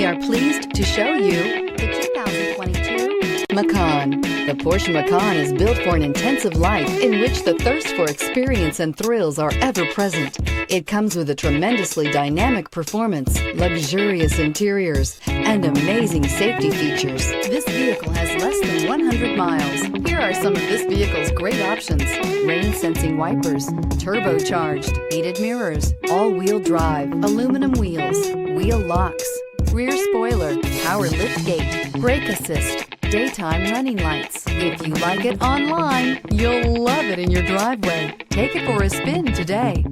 We are pleased to show you the 2022 Macan. The Porsche Macan is built for an intensive life in which the thirst for experience and thrills are ever present. It comes with a tremendously dynamic performance, luxurious interiors, and amazing safety features. This vehicle has less than 100 miles. Here are some of this vehicle's great options: rain-sensing wipers, turbocharged, heated mirrors, all-wheel drive, aluminum wheels, wheel locks, rear spoiler, power liftgate, brake assist, daytime running lights. If you like it online, you'll love it in your driveway. Take it for a spin today.